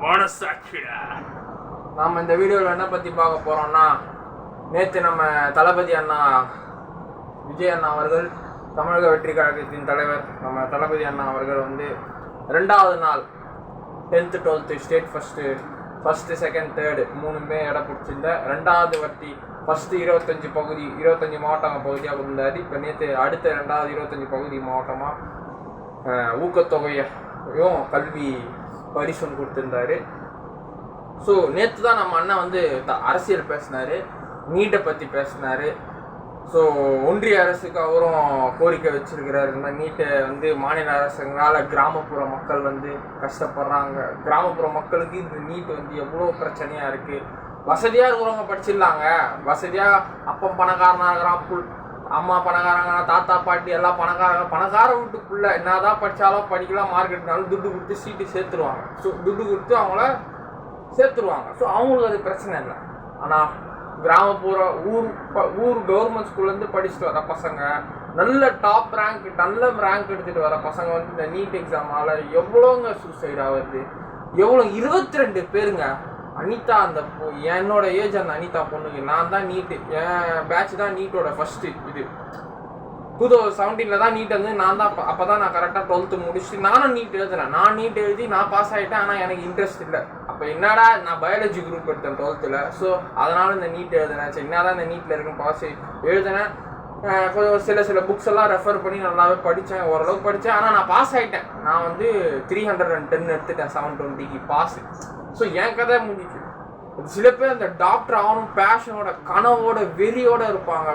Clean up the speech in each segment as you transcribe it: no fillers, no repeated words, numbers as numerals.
மனசாட்சிடா. நாம் இந்த வீடியோவில் என்ன பற்றி பார்க்க போகிறோம்னா, நேற்று நம்ம தளபதி அண்ணா விஜய் அண்ணா அவர்கள், தமிழக வெற்றி கழகத்தின் தலைவர் நம்ம தளபதி அண்ணா அவர்கள் வந்து 2வது நாள் 10th 12th state first second third 3மே இடம் பிடிச்சிருந்த 2வது வட்டி ஃபஸ்ட்டு 25 மாவட்டம் பகுதியாக இருந்தார். இப்போ நேற்று அடுத்த 2வது 25 பகுதி மாவட்டமாக ஊக்கத்தொகையும் கல்வி பரிசுன்னு கொடுத்துருந்தாரு. ஸோ நேற்று தான் நம்ம அண்ணன் வந்து அரசியல் பேசினார், நீட்டை பற்றி பேசினார். ஸோ ஒன்றிய அரசுக்கு அவரும் கோரிக்கை வச்சிருக்கிறாரு, இந்த நீட்டை வந்து மாநில அரசுங்களால் கிராமப்புற மக்கள் வந்து கஷ்டப்படுறாங்க, கிராமப்புற மக்களுக்கு இந்த நீட் வந்து எவ்வளோ பிரச்சனையாக இருக்குது. வசதியாக இருக்கிறவங்க படிச்சிடலாங்க, வசதியாக அப்பம் பணக்காரனாக இருக்கிறான், அம்மா பணக்காரங்க, தாத்தா பாட்டி எல்லாம் பணக்கார வீட்டுக்குள்ளே என்னதான் படித்தாலும் படிக்கலாம், மார்க்கெட்னாலும் துட்டு கொடுத்து சீட்டு சேர்த்துருவாங்க. ஸோ துட்டு கொடுத்து அவங்கள சேர்த்துருவாங்க. ஸோ அவங்களுக்கு அது பிரச்சனை இல்லை. ஆனால் கிராமப்புற ஊர் கவர்மெண்ட் ஸ்கூல்லேருந்து படிச்சுட்டு வர பசங்க, நல்ல டாப் ரேங்க் எடுத்துகிட்டு வர பசங்க வந்து இந்த நீட் எக்ஸாமால் எவ்வளோங்க சூசைட் ஆகுது, எவ்வளோ 22 பேருங்க. அனிதா அந்த என்னோட ஏஜ் அந்த அனிதா பொண்ணுக்கு, நான் தான் நீட்டு, என் பேட்ச் தான் நீட்டோட ஃபஸ்ட்டு இது 2017 தான் நீட் வந்து நான் தான் அப்போ தான் நான் கரெக்டாக 12th முடிச்சுட்டு நானும் நீட் எழுதுனேன். நான் நீட் எழுதி நான் பாஸ் ஆகிட்டேன். ஆனால் எனக்கு இன்ட்ரெஸ்ட் இல்லை. அப்போ என்னடா நான் பயாலஜி குரூப் எடுத்தேன் 12th. ஸோ அதனால் இந்த நீட் எழுதுனேன். சரி என்ன தான் இந்த நீட்டில் இருக்குன்னு பாஸ் எழுதுனேன். கொஞ்சம் சில புக்ஸ் எல்லாம் ரெஃபர் பண்ணி நல்லாவே படித்தேன், ஓரளவுக்கு படித்தேன். ஆனால் நான் பாஸ் ஆகிட்டேன். நான் வந்து 310 எடுத்துட்டேன் 720க்கு பாஸ். ஸோ என் கதை முடிஞ்சிச்சு. சில பேர் அந்த டாக்டர் ஆகணும் பேஷனோட கனவோட வெறியோட இருப்பாங்க.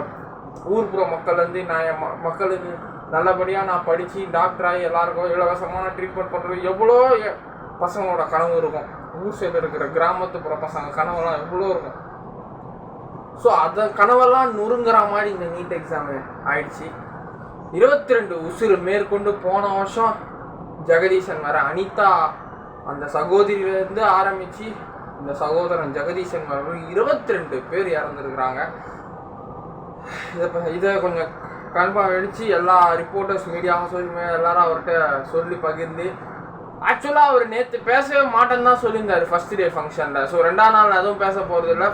ஊர்ப்புற மக்கள் வந்து நான் என் மக்களுக்கு நல்லபடியாக நான் படித்து டாக்டராகி எல்லாருக்கும் இலவசமான ட்ரீட்மெண்ட் பண்ணுறது எவ்வளோ பசங்களோட கனவு இருக்கும். ஊர் சைடில் இருக்கிற கிராமத்துப்புற பசங்க கனவெல்லாம் எவ்வளோ இருக்கும். ஸோ அதை கனவெல்லாம் நொறுங்குற மாதிரி இந்த நீட் எக்ஸாமு ஆயிடுச்சு. 22 உசுறு மேற்கொண்டு போன வருஷம் ஜெகதீசன் வர அனிதா அந்த சகோதரியிலேருந்து ஆரம்பித்து இந்த சகோதரன் ஜெகதீசன் வர 22 பேர் இறந்துருக்குறாங்க. இதை கொஞ்சம் கன்ஃபார்ம் அடித்து எல்லா ரிப்போர்ட்டர்ஸ் மீடியா சோஷியல் மீடியா எல்லாரும் அவர்கிட்ட சொல்லி பகிர்ந்து, ஆக்சுவலாக அவர் நேற்று பேசவே மாட்டேன்னு தான் சொல்லியிருந்தார் ஃபஸ்ட் டே ஃபங்க்ஷனில். ஸோ 2ஆம் நாள் எதுவும் பேச போகிறது இல்லை,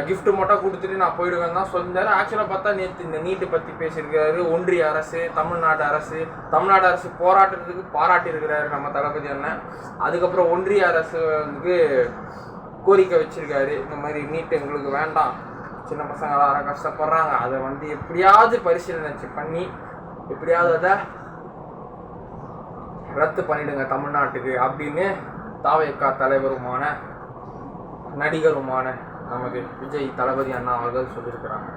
கிஃப்ட்டு மட்டும் கொடுத்துட்டு நான் போயிடுவேன் தான் சொல்லியிருந்தாரு. ஆக்சுவலாக பார்த்தா நேற்று இந்த நீட்டை பற்றி பேசியிருக்காரு. ஒன்றிய அரசு, தமிழ்நாடு அரசு போராட்டத்துக்கு பாராட்டியிருக்கிறாரு நம்ம தளபதி அண்ணன். அதுக்கப்புறம் ஒன்றிய அரசு வந்து கோரிக்கை வச்சிருக்காரு, இந்த மாதிரி நீட்டு எங்களுக்கு வேண்டாம், சின்ன பசங்களாம் யாரும் கஷ்டப்படுறாங்க, அதை வந்து எப்படியாவது பரிசீலனை பண்ணி எப்படியாவது அதை ரத்து பண்ணிடுங்க தமிழ்நாட்டுக்கு அப்படின்னு தாவேகா தலைவருமான நடிகருமான நமது விஜய் தளபதி அண்ணா அவர்கள் சொல்லியிருக்கிறாங்க.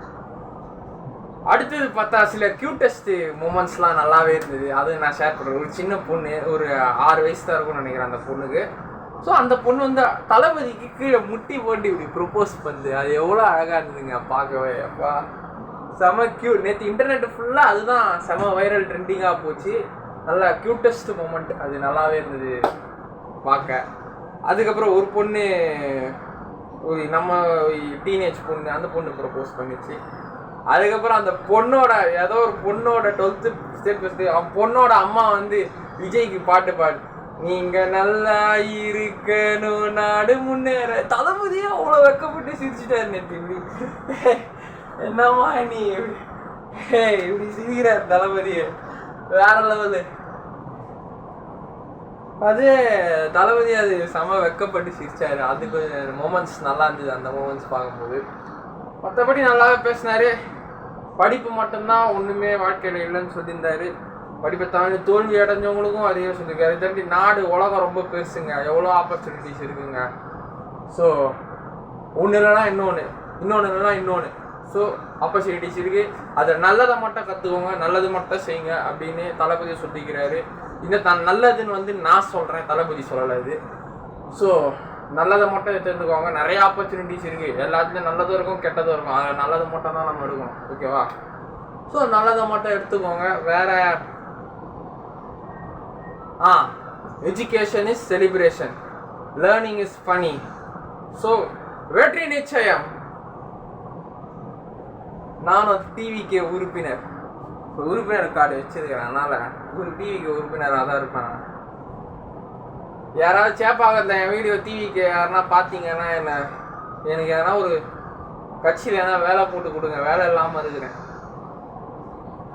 அடுத்தது பார்த்தா சில கியூட்டஸ்ட் மூமெண்ட்ஸ்லாம் நல்லாவே இருந்தது. அது நான் ஷேர் பண்ணுறேன். ஒரு சின்ன பொண்ணு, ஒரு 6 வயசு தான் இருக்கும்னு நினைக்கிறேன் அந்த பொண்ணுக்கு. ஸோ அந்த பொண்ணு வந்து தளபதிக்கு கீழே முட்டி போட்டு இப்படி ப்ரொப்போஸ் பண்ணுது. அது எவ்வளோ அழகாக இருந்ததுங்க பார்க்கவே. அப்பா செம க்யூட். நேற்று இன்டர்நெட் ஃபுல்லாக அதுதான் செம வைரல் ட்ரெண்டிங்காக போச்சு. நல்லா க்யூட்டஸ்ட் மூமெண்ட், அது நல்லாவே இருந்தது பார்க்க. அதுக்கப்புறம் ஒரு பொண்ணு, ஒரு நம்ம டீனேஜ் பொண்ணு, அந்த பொண்ணு ப்ரொப்போஸ் பண்ணிச்சு. அதுக்கப்புறம் அந்த பொண்ணோட ஏதோ ஒரு பொண்ணோட 12th ஸ்டேட் ஃபஸ்ட்டு பொண்ணோட அம்மா வந்து விஜய்க்கு பாட்டு நீங்க நல்லா இருக்கணும் நாடு முன்னேற. தளபதியே அவ்வளோ வெக்கப்பட்டு சிரிச்சுட்டாரு நேற்று. இப்படி என்னம்மா நீ இப்படி சிரிக்கிறார் தளபதியே, வேற லெவலு. அது தளபதி அது செம வெக்கப்பட்டு சிரிச்சாரு. அது கொஞ்சம் மூமெண்ட்ஸ் நல்லா இருந்தது அந்த மூமெண்ட்ஸ் பார்க்கும்போது. மற்றபடி நல்லாவே பேசினாரு. படிப்பு மட்டும்தான் ஒன்றுமே வாழ்க்கையில் இல்லைன்னு சொல்லியிருந்தாரு. படிப்பை தாண்டி தோல்வி அடைஞ்சவங்களுக்கும் அதையே சொல்லியிருக்காரு. தாண்டி நாடு உலகம் ரொம்ப பெருசுங்க, எவ்வளோ ஆப்பர்ச்சுனிட்டிஸ் இருக்குங்க. ஸோ ஒன்று இல்லைனா இன்னொன்று இல்லைனா இன்னொன்று. ஸோ ஆப்பர்ச்சுனிட்டிஸ் இருக்குது, அதை நல்லதை மட்டும் கற்றுக்கோங்க, நல்லது மட்டும் செய்யுங்க அப்படின்னு தளபதி சொல்லிக்கிறாரு. இந்த நல்லதுன்னு வந்து நான் சொல்கிறேன், தளபதி சொல்லலை இது. ஸோ நல்லதை மட்டும் தெரிஞ்சுக்கோங்க. நிறைய ஆப்பர்ச்சுனிட்டிஸ் இருக்குது, எல்லாத்துலேயும் நல்லதும் இருக்கும் கெட்டதும் இருக்கும். அதில் நல்லது மட்டும் தான் நம்ம எடுக்கணும், ஓகேவா? ஸோ நல்லதை மட்டும் எடுத்துக்கோங்க. வேறு education is celebration, learning is funny. So வெற்றி நிச்சயம். நான் ஒரு டிவிக்கு உறுப்பினர் கார்டு வச்சிருக்கிறேன். அதனால் ஒரு டிவிக்கு உறுப்பினராக தான் இருப்பேன். யாராவது சேப்பாக்கத்தில் என் வீடியோ டிவிக்கு யாருன்னா பார்த்தீங்கன்னா எனக்கு எதனா ஒரு கட்சியில் எதனா வேலை போட்டு கொடுங்க, வேலை இல்லாமல் இருக்கிறேன்.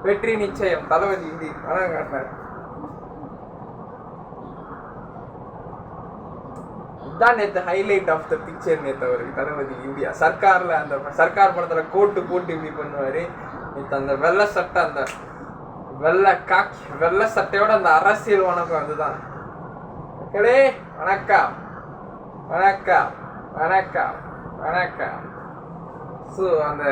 வெற்றி நிச்சயம். தளபதி இப்படி பணம் காட்டினார். இதுதான் நேற்று ஹைலைட் ஆஃப் த பிக்சர். நேற்று அவருக்கு தளபதி இந்தியா சர்க்காரில் அந்த சர்க்கார் படத்தில் கோட்டு போட்டு இப்படி பண்ணுவார். நேற்று அந்த வெள்ளை சட்டை, அந்த வெள்ளை சட்டையோட அந்த அரசியல் வணக்கம் அதுதான். மக்களே வணக்கம் வணக்கம் வணக்கம் வணக்கம். ஸோ அந்த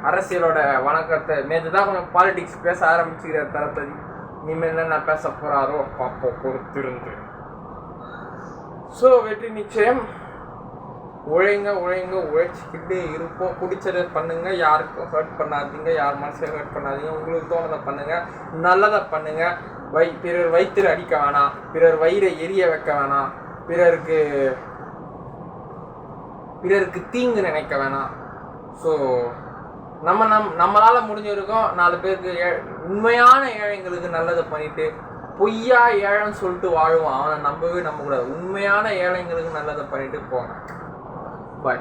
அரசியலோட வணக்கத்தை நேற்று தான் கொஞ்சம் பாலிடிக்ஸ் பேச ஆரம்பிச்சுக்கிறார் தளபதி. இனிமேல் என்னென்ன பேச போகிறாரோ பார்ப்போம், பொறுத்திருந்து. ஸோ வெற்றி நிச்சயம். உழைச்சிக்கிட்டே இருப்போம். பிடிச்சதை பண்ணுங்க, யாருக்கும் ஹர்ட் பண்ணாதீங்க, யார் மனசையும் ஹர்ட் பண்ணாதீங்க. உங்களுக்கு தோணுதை பண்ணுங்க, நல்லதை பண்ணுங்க. பிறர் வயிற்றில் அடிக்க வேணாம், பிறர் வயிறை எரிய வைக்க வேணாம், பிறருக்கு தீங்கு நினைக்க வேணாம். ஸோ நம்மளால் முடிஞ்சிருக்கோம் 4 பேருக்கு உண்மையான ஏழைங்களுக்கு நல்லதை பண்ணிட்டு, பொய்யா ஏழைன்னு சொல்லிட்டு வாழ்வான், அவனை நம்பவே நம்பக்கூடாது. உண்மையான ஏழைங்களுக்கு நல்லதை பண்ணிட்டு போங்க. பாய்.